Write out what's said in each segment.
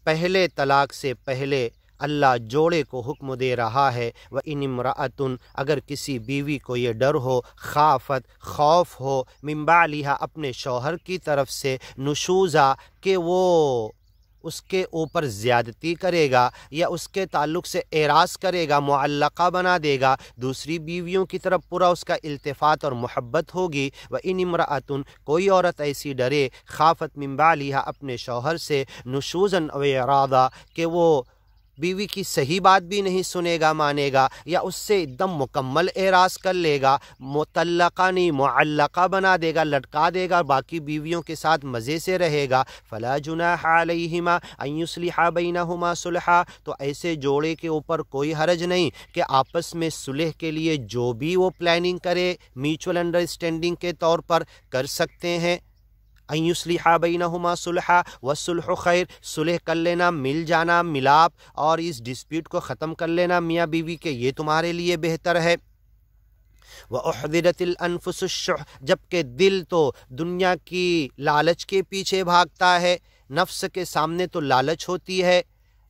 پہلے طلاق سے پہلے اللہ جوڑے کو حکم دے رہا ہے وَإِنِ امْرَأَةٌ اگر کسی بیوی کو یہ ڈر ہو، خافت خوف ہو، من بعلہا اپنے شوہر کی طرف سے، نشوزا کہ وہ اس کے اوپر زیادتی کرے گا یا اس کے تعلق سے اعراض کرے گا، معلقہ بنا دے گا، دوسری بیویوں کی طرف پورا اس کا التفات اور محبت ہوگی۔ وَإِنِ امْرَأَةٌ کوئی عورت ایسی ڈرے، خافت من بعلہا اپنے شوہر سے، نشوزا و اعراضا کہ وہ بیوی کی صحیح بات بھی نہیں سنے گا مانے گا یا اس سے ایک دم مکمل اعراض کر لے گا، مطلقہ نہیں معلقہ بنا دے گا، لٹکا دے گا، باقی بیویوں کے ساتھ مزے سے رہے گا، فلا جناح علیہما ان یصلحا بینہما صلحا تو ایسے جوڑے کے اوپر کوئی حرج نہیں کہ آپس میں صلح کے لیے جو بھی وہ پلاننگ کرے میوچول انڈرسٹینڈنگ کے طور پر کر سکتے ہیں۔ ان یصلحا بینہما صلحا والصلح خیر، صلح کر لینا، مل جانا، ملاپ اور اس ڈسپیوٹ کو ختم کر لینا میاں بیوی کے، یہ تمہارے لیے بہتر ہے۔ وَأُحْضِرَتِ الْأَنفُسُ الشُّحَّ جبکہ دل تو دنیا کی لالچ کے پیچھے بھاگتا ہے، نفس کے سامنے تو لالچ ہوتی ہے،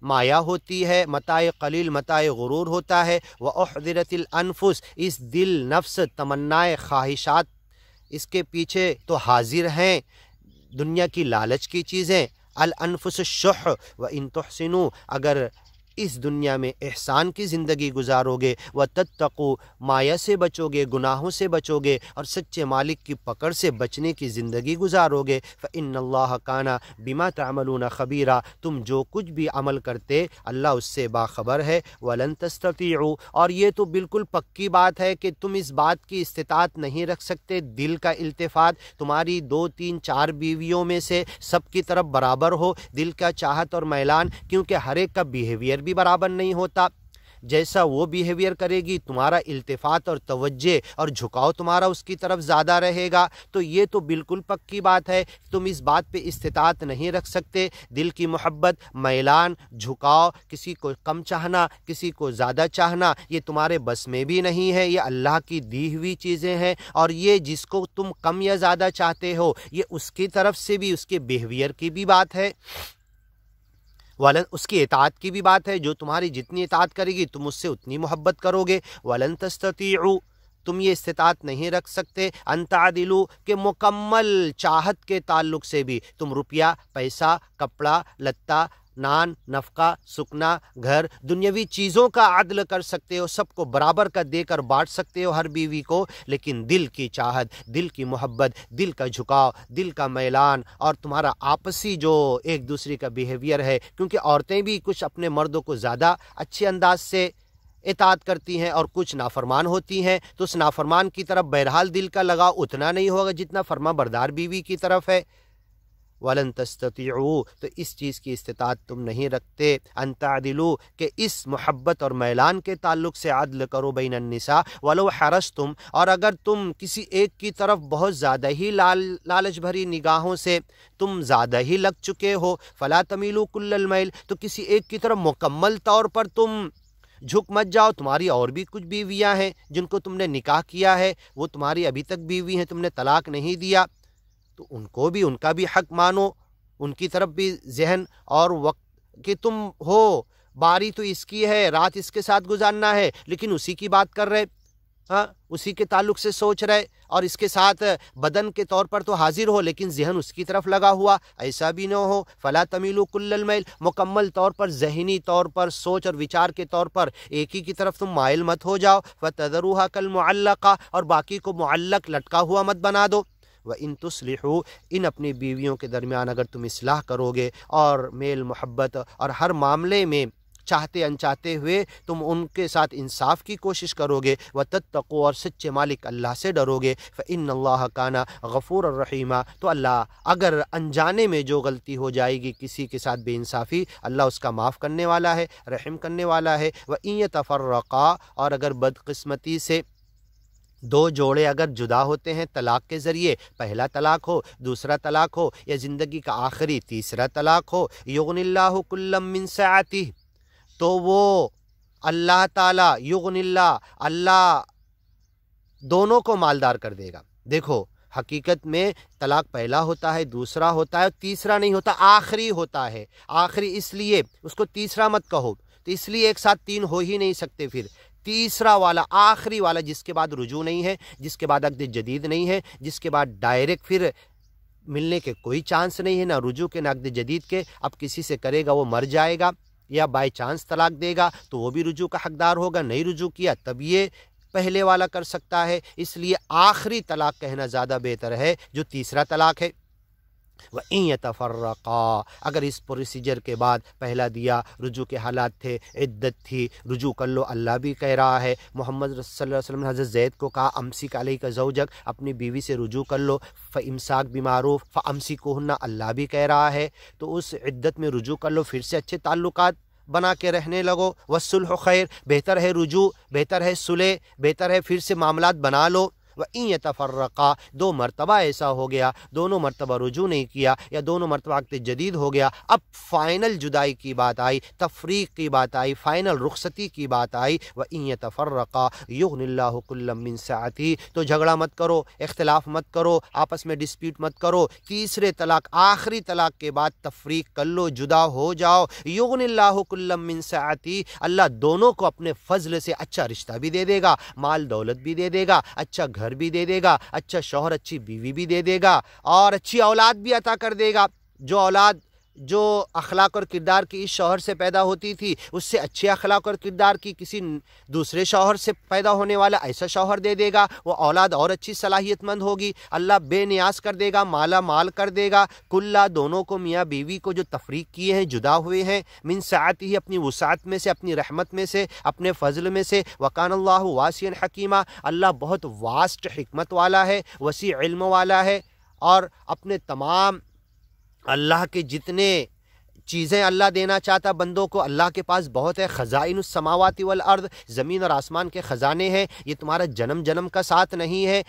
مایا ہوتی ہے، متاع قلیل متاع غرور ہوتا ہے۔ وَأُحْضِرَتِ الْأَنفُسُ اس دل نفس تمنائے خواہشات اس کے پیچھے تو حاضر ہیں، دنیا کی لالچ کی چیزیں۔ الانفس الشح وان تحسنوا اگر اس دنیا میں احسان کی زندگی گزارو گے، وتتقوا مایا سے بچو گے، گناہوں سے بچو گے اور سچے مالک کی پکڑ سے بچنے کی زندگی گزارو گے، فإن اللہ کان بما تعملون خبیرا تم جو کچھ بھی عمل کرتے اللہ اس سے باخبر ہے۔ ولن تستطیعوا اور یہ تو بالکل پکی بات ہے کہ تم اس بات کی استطاعت نہیں رکھ سکتے، دل کا التفات تمہاری 2 3 4 بیویوں میں سے سب کی طرف برابر ہو، دل کا چاہت اور میلان، کیونکہ ہر ایک کا بیہیویئر بھی برابر نہیں ہوتا، جیسا وہ بیہیویئر کرے گی تمہارا التفات اور توجہ اور جھکاؤ تمہارا اس کی طرف زیادہ رہے گا۔ تو یہ تو بالکل پکی بات ہے، تم اس بات پہ استطاعت نہیں رکھ سکتے، دل کی محبت، میلان، جھکاؤ، کسی کو کم چاہنا، کسی کو زیادہ چاہنا، یہ تمہارے بس میں بھی نہیں ہے، یہ اللہ کی دی ہوئی چیزیں ہیں، اور یہ جس کو تم کم یا زیادہ چاہتے ہو یہ اس کی طرف سے بھی اس کے بیہیویئر کی بھی بات ہے، اس کی اطاعت کی بھی بات ہے، جو تمہاری جتنی اطاعت کرے گی تم اس سے اتنی محبت کرو گے۔ وَلَن تَسْتَطِيعُوا تم یہ استطاعت نہیں رکھ سکتے ان تعدلوا کہ مکمل چاہت کے تعلق سے بھی تم روپیہ، پیسہ، کپڑا لتا، نان، نفقہ، سکنا، گھر، دنیاوی چیزوں کا عدل کر سکتے ہو، سب کو برابر کا دے کر بانٹ سکتے ہو ہر بیوی کو، لیکن دل کی چاہت، دل کی محبت، دل کا جھکاؤ، دل کا میلان اور تمہارا آپسی جو ایک دوسرے کا بیہیویئر ہے، کیونکہ عورتیں بھی کچھ اپنے مردوں کو زیادہ اچھے انداز سے اطاعت کرتی ہیں اور کچھ نافرمان ہوتی ہیں، تو اس نافرمان کی طرف بہرحال دل کا لگاؤ اتنا نہیں ہوگا جتنا فرما بردار بیوی کی طرف ہے۔ وَلَن تَسْتَطِيعُوا تو اس چیز کی استطاعت تم نہیں رکھتے ان تعدلوا کہ اس محبت اور میلان کے تعلق سے عدل کرو بین النساء ولو حرصتم اور اگر تم کسی ایک کی طرف بہت زیادہ ہی لالچ بھری نگاہوں سے تم زیادہ ہی لگ چکے ہو، فلا تمیلوا کل المیل تو کسی ایک کی طرف مکمل طور پر تم جھک مت جاؤ، تمہاری اور بھی کچھ بیویاں ہیں جن کو تم نے نکاح کیا ہے، وہ تمہاری ابھی تک بیوی ہیں، تم نے طلاق نہیں دیا، تو ان کو بھی ان کا بھی حق مانو، ان کی طرف بھی ذہن اور وقت کہ تم ہو، باری تو اس کی ہے، رات اس کے ساتھ گزارنا ہے، لیکن اسی کی بات کر رہے، ہاں اسی کے تعلق سے سوچ رہے اور اس کے ساتھ بدن کے طور پر تو حاضر ہو لیکن ذہن اس کی طرف لگا ہوا، ایسا بھی نہ ہو۔ فلا تمیلوا کل المیل مکمل طور پر ذہنی طور پر سوچ اور وچار کے طور پر ایک ہی کی طرف تم مائل مت ہو جاؤ، فتذروها کالمعلقہ اور باقی کو معلق لٹکا ہوا مت بنا دو۔ وَإِن تُصْلِحُوا ان اپنی بیویوں کے درمیان اگر تم اصلاح کرو گے اور میل محبت اور ہر معاملے میں چاہتے انچاہتے ہوئے تم ان کے ساتھ انصاف کی کوشش کرو گے، وَتَتَّقُوا اور سچے مالک اللہ سے ڈرو گے، فَإِنَّ اللَّهَ كَانَ غَفُورًا رَحِيمًا تو اللہ اگر انجانے میں جو غلطی ہو جائے گی کسی کے ساتھ بے انصافی، اللہ اس کا معاف کرنے والا ہے، رحم کرنے والا ہے۔ وَإِن يَتَفَرَّقَا اور اگر بدقسمتی سے دو جوڑے اگر جدا ہوتے ہیں طلاق کے ذریعے، پہلا طلاق ہو، دوسرا طلاق ہو یا زندگی کا آخری تیسرا طلاق ہو، یغنی اللہ کلا من سعتہ تو وہ اللہ تعالی یغنی اللہ دونوں کو مالدار کر دے گا۔ دیکھو حقیقت میں طلاق پہلا ہوتا ہے، دوسرا ہوتا ہے، تیسرا نہیں ہوتا، آخری ہوتا ہے۔ آخری اس لیے اس کو تیسرا مت کہو، تو اس لیے ایک ساتھ تین ہو ہی نہیں سکتے۔ پھر تیسرا والا، آخری والا، جس کے بعد رجوع نہیں ہے، جس کے بعد عقد جدید نہیں ہے، جس کے بعد ڈائریکٹ پھر ملنے کے کوئی چانس نہیں ہے، نہ رجوع کے نہ عقد جدید کے۔ اب کسی سے کرے گا وہ مر جائے گا، یا بائی چانس طلاق دے گا تو وہ بھی رجوع کا حقدار ہوگا، نہیں رجوع کیا تب یہ پہلے والا کر سکتا ہے۔ اس لیے آخری طلاق کہنا زیادہ بہتر ہے، جو تیسرا طلاق ہے۔ وَإِن يَتَفَرَّقَا، اگر اس پروسیجر کے بعد پہلا دیا، رجوع کے حالات تھے، عدت تھی، رجوع کر لو، اللہ بھی کہہ رہا ہے۔ محمد صلی اللہ علیہ وسلم نے حضرت زید کو کہا امسک علیک زوجک، اپنی بیوی سے رجوع کر لو، فَإِمْسَاكْ بِمَعْرُوف فَأَمْسِكُوهُنَّ، اللہ بھی کہہ رہا ہے۔ تو اس عدت میں رجوع کر لو، پھر سے اچھے تعلقات بنا کے رہنے لگو۔ والصلح خیر، بہتر ہے رجوع، بہتر ہے صلح، بہتر ہے پھر سے معاملات بنا لو۔ وَإِن يَتَفَرَّقَا، دو مرتبہ ایسا ہو گیا، دونوں مرتبہ رجوع نہیں کیا، یا دونوں مرتبہ عقد جدید ہو گیا، اب فائنل جدائی کی بات آئی، تفریق کی بات آئی، فائنل رخصتی کی بات آئی۔ وَإِن يَتَفَرَّقَا يُغْنِ اللَّهُ كُلًّا مِّن سَعَتِهِ، تو جھگڑا مت کرو، اختلاف مت کرو، آپس میں ڈسپیوٹ مت کرو، تیسرے طلاق، آخری طلاق کے بعد تفریق کر لو، جدا ہو جاؤ۔ يُغْنِ اللَّهُ كُلًّا مِّن سَعَتِهِ، اللہ دونوں کو اپنے فضل سے اچھا رشتہ بھی دے دے گا، مال دولت بھی دے دے گا، اچھا گھر بھی دے دے گا، اچھا شوہر، اچھی بیوی بھی دے دے گا، اور اچھی اولاد بھی عطا کر دے گا۔ جو اولاد جو اخلاق اور کردار کی اس شوہر سے پیدا ہوتی تھی، اس سے اچھے اخلاق اور کردار کی کسی دوسرے شوہر سے پیدا ہونے والا ایسا شوہر دے دے گا، وہ اولاد اور اچھی صلاحیت مند ہوگی، اللہ بے نیاز کر دے گا، مالا مال کر دے گا۔ کلا، دونوں کو، میاں بیوی کو جو تفریق کیے ہیں، جدا ہوئے ہیں، من سعتہ، اپنی وسعت میں سے، اپنی رحمت میں سے، اپنے فضل میں سے۔ وکان اللہ واسعا حکیما، اللہ بہت واسٹ حکمت والا ہے، وسیع علم والا ہے، اور اپنے تمام اللہ کے جتنے چیزیں اللہ دینا چاہتا بندوں کو، اللہ کے پاس بہت ہے۔ خزائن السماوات والارض، زمین اور آسمان کے خزانے ہیں، یہ تمہارا جنم جنم کا ساتھ نہیں ہے،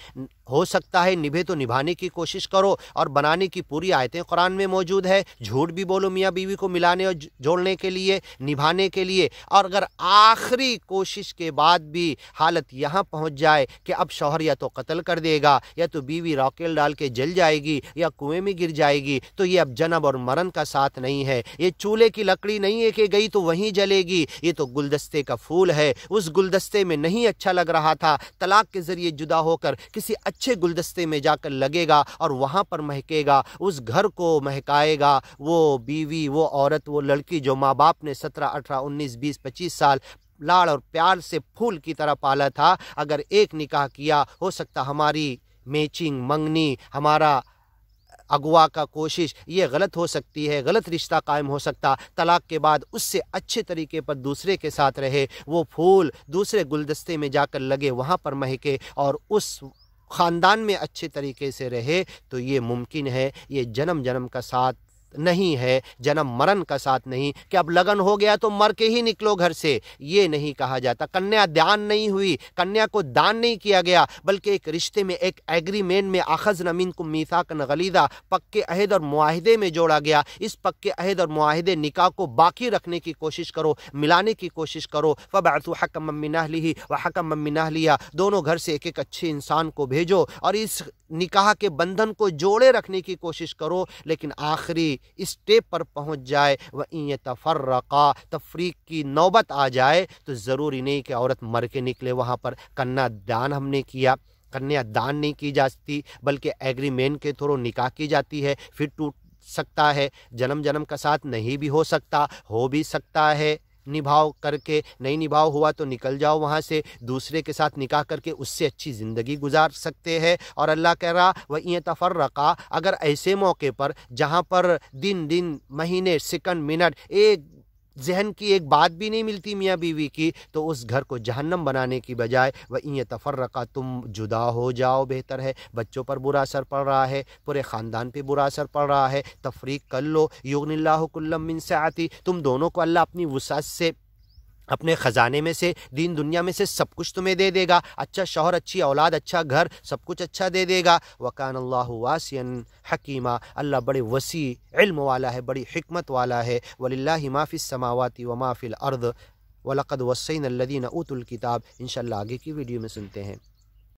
ہو سکتا ہے نبھے تو نبھانے کی کوشش کرو، اور بنانے کی پوری آیتیں قرآن میں موجود ہے۔ جھوٹ بھی بولو میاں بیوی کو ملانے اور جوڑنے کے لیے، نبھانے کے لیے، اور اگر آخری کوشش کے بعد بھی حالت یہاں پہنچ جائے کہ اب شوہر یا تو قتل کر دے گا، یا تو بیوی راکیل ڈال کے جل جائے گی، یا کنویں میں گر جائے گی، تو یہ اب جنب اور مرن کا ساتھ نہیں ہے، یہ چولہے کی لکڑی نہیں ہے کہ گئی تو وہیں جلے گی، یہ تو گلدستے کا پھول ہے، اس گلدستے میں نہیں اچھا لگ رہا تھا، طلاق کے ذریعے جدا ہو کر کسی اچھے گلدستے میں جا کر لگے گا، اور وہاں پر مہکے گا، اس گھر کو مہکائے گا، وہ بیوی، وہ عورت، وہ لڑکی جو ماں باپ نے 17 18 19 20 25 سال لاڑ اور پیار سے پھول کی طرح پالا تھا، اگر ایک نکاح کیا، ہو سکتا ہماری میچنگ، منگنی، ہمارا اغوا کا کوشش یہ غلط ہو سکتی ہے، غلط رشتہ قائم ہو سکتا، طلاق کے بعد اس سے اچھے طریقے پر دوسرے کے ساتھ رہے، وہ پھول دوسرے گلدستے میں جا کر لگے، وہاں پر مہکے، اور اس خاندان میں اچھے طریقے سے رہے، تو یہ ممکن ہے۔ یہ جنم جنم کا ساتھ نہیں ہے، جنم مرن کا ساتھ نہیں کہ اب لگن ہو گیا تو مر کے ہی نکلو گھر سے، یہ نہیں کہا جاتا۔ کنیا دان نہیں ہوئی، کنیا کو دان نہیں کیا گیا، بلکہ ایک رشتے میں، ایک ایگریمنٹ میں، اخذنا منکم میثاقا غلیظا، پکے عہد اور معاہدے میں جوڑا گیا۔ اس پکے عہد اور معاہدے، نکاح کو باقی رکھنے کی کوشش کرو، ملانے کی کوشش کرو۔ فبعثوا حکما من اہلہ وحکما من اہلیہ، دونوں گھر سے ایک ایک اچھے انسان کو بھیجو، اور اس نکاح کے بندھن کو جوڑے رکھنے کی کوشش کرو، لیکن آخری اسٹیپ پر پہنچ جائے، وَإِن يَتَفَرَّقَا، تفریق کی نوبت آ جائے، تو ضروری نہیں کہ عورت مر کے نکلے وہاں پر۔ کنیا دان ہم نے کیا، کنیا دان نہیں کی جاتی، بلکہ ایگریمنٹ کے تھرو نکاح کی جاتی ہے، پھر ٹوٹ سکتا ہے، جنم جنم کا ساتھ نہیں بھی ہو سکتا، ہو بھی سکتا ہے نبھاؤ کر کے، نہیں نبھاؤ ہوا تو نکل جاؤ وہاں سے، دوسرے کے ساتھ نکاح کر کے اس سے اچھی زندگی گزار سکتے ہیں۔ اور اللہ کہہ رہا وَإِن يَتَفَرَّقَا، اگر ایسے موقع پر جہاں پر دن مہینے سیکنڈ منٹ ایک ذہن کی ایک بات بھی نہیں ملتی میاں بیوی کی، تو اس گھر کو جہنم بنانے کی بجائے وَإِن يَتَفَرَّقَا، تم جدا ہو جاؤ، بہتر ہے۔ بچوں پر برا اثر پڑ رہا ہے، پورے خاندان پہ برا اثر پڑ رہا ہے، تفریق کر لو۔ یغنی اللہ کلا من سعتی، تم دونوں کو اللہ اپنی وسعت سے، اپنے خزانے میں سے، دین دنیا میں سے سب کچھ تمہیں دے دے گا، اچھا شوہر، اچھی اولاد، اچھا گھر، سب کچھ اچھا دے دے گا۔ وَكَانَ اللَّهُ وَاسِعًا حَكِيمًا، اللہ بڑے وسیع علم والا ہے، بڑی حکمت والا ہے۔ وَلِلَّهِ مَا فِي السَّمَاوَاتِ وَمَا فِي الْأَرْضِ وَلَقَدْ وَصَّيْنَا الَّذِينَ أُوتُوا الْكِتَابَ، انشاءاللہ آگے کی ویڈیو میں سنتے ہیں۔